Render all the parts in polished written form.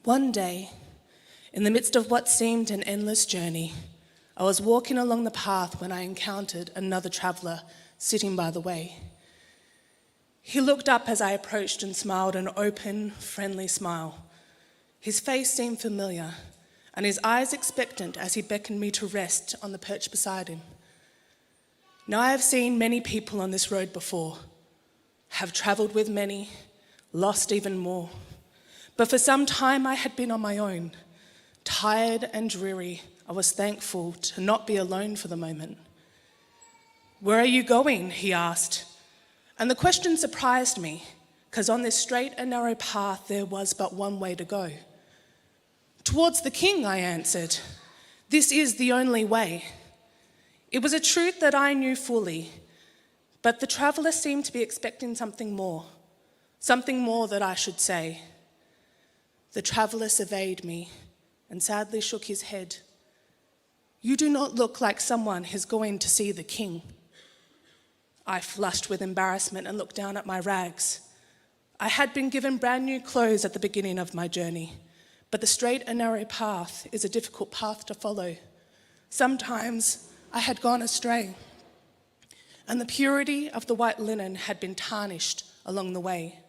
One day, in the midst of what seemed an endless journey, I was walking along the path when I encountered another traveller sitting by the way. He looked up as I approached and smiled an open, friendly smile. His face seemed familiar, and his eyes expectant as he beckoned me to rest on the perch beside him. Now I have seen many people on this road before, have travelled with many, lost even more. But for some time I had been on my own. Tired and dreary, I was thankful to not be alone for the moment. "Where are you going?" he asked. And the question surprised me, because on this straight and narrow path there was but one way to go. "Towards the King," I answered. "This is the only way." It was a truth that I knew fully, but the traveller seemed to be expecting something more that I should say. The traveller surveyed me and sadly shook his head. "You do not look like someone who's going to see the King." I flushed with embarrassment and looked down at my rags. I had been given brand new clothes at the beginning of my journey, but the straight and narrow path is a difficult path to follow. Sometimes I had gone astray, and the purity of the white linen had been tarnished along the way.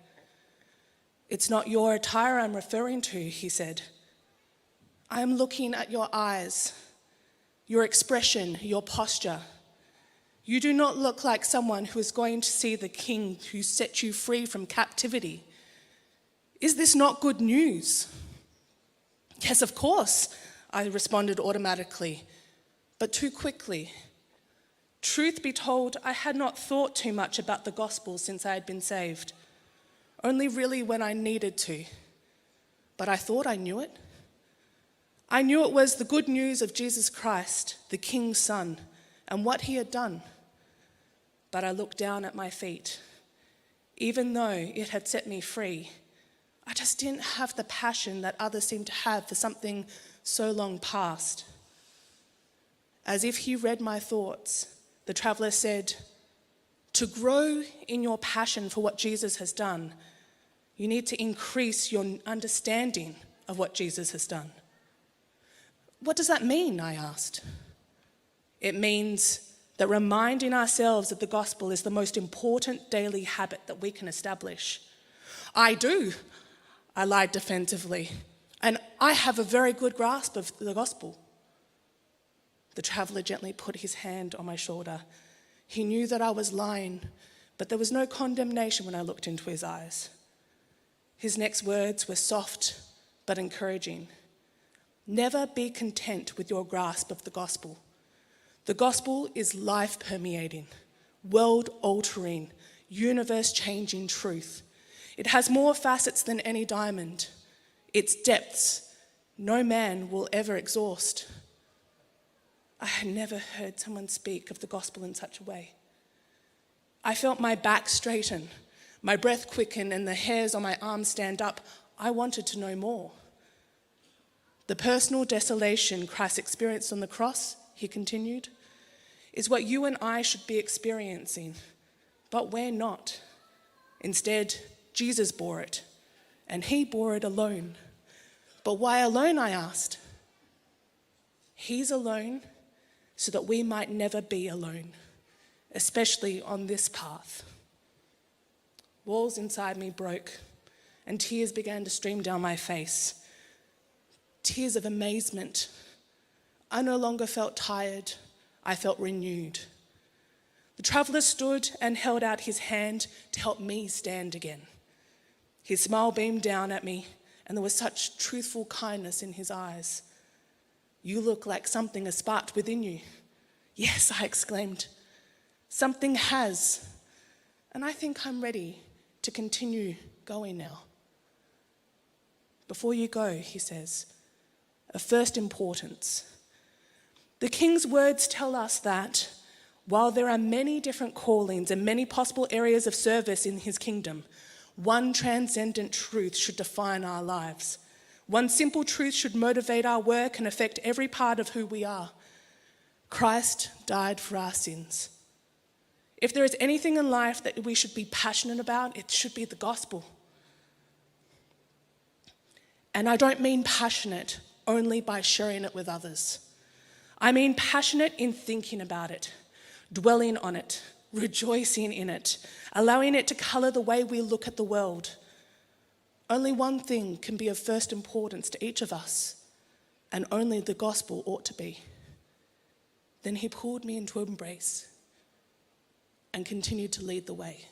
"It's not your attire I'm referring to," he said. "I am looking at your eyes, your expression, your posture. You do not look like someone who is going to see the King who set you free from captivity. Is this not good news?" "Yes, of course," I responded automatically, but too quickly. Truth be told, I had not thought too much about the gospel since I had been saved. Only really when I needed to. But I thought I knew it. I knew it was the good news of Jesus Christ, the King's Son, and what he had done. But I looked down at my feet. Even though it had set me free, I just didn't have the passion that others seemed to have for something so long past. As if he read my thoughts, the traveller said, "To grow in your passion for what Jesus has done, you need to increase your understanding of what Jesus has done." "What does that mean?" I asked. "It means that reminding ourselves of the gospel is the most important daily habit that we can establish." "I do," I lied defensively, "and I have a very good grasp of the gospel." The traveller gently put his hand on my shoulder. He knew that I was lying, but there was no condemnation when I looked into his eyes. His next words were soft but encouraging. "Never be content with your grasp of the gospel. The gospel is life-permeating, world-altering, universe-changing truth. It has more facets than any diamond. Its depths no man will ever exhaust." I had never heard someone speak of the gospel in such a way. I felt my back straighten, my breath quicken, and the hairs on my arms stand up. I wanted to know more. "The personal desolation Christ experienced on the cross," he continued, "is what you and I should be experiencing, but we're not. Instead, Jesus bore it, and he bore it alone." "But why alone?" I asked. "He's alone so that we might never be alone, especially on this path." Walls inside me broke, and tears began to stream down my face. Tears of amazement. I no longer felt tired, I felt renewed. The traveller stood and held out his hand to help me stand again. His smile beamed down at me, and there was such truthful kindness in his eyes. "You look like something has sparked within you." "Yes," I exclaimed. "Something has, and I think I'm ready to continue going now." "Before you go," he says, "of first importance. The King's words tell us that while there are many different callings and many possible areas of service in his kingdom, one transcendent truth should define our lives. One simple truth should motivate our work and affect every part of who we are. Christ died for our sins. If there is anything in life that we should be passionate about, it should be the gospel. And I don't mean passionate only by sharing it with others. I mean passionate in thinking about it, dwelling on it, rejoicing in it, allowing it to colour the way we look at the world. Only one thing can be of first importance to each of us, and only the gospel ought to be. Then he pulled me into embrace and continued to lead the way.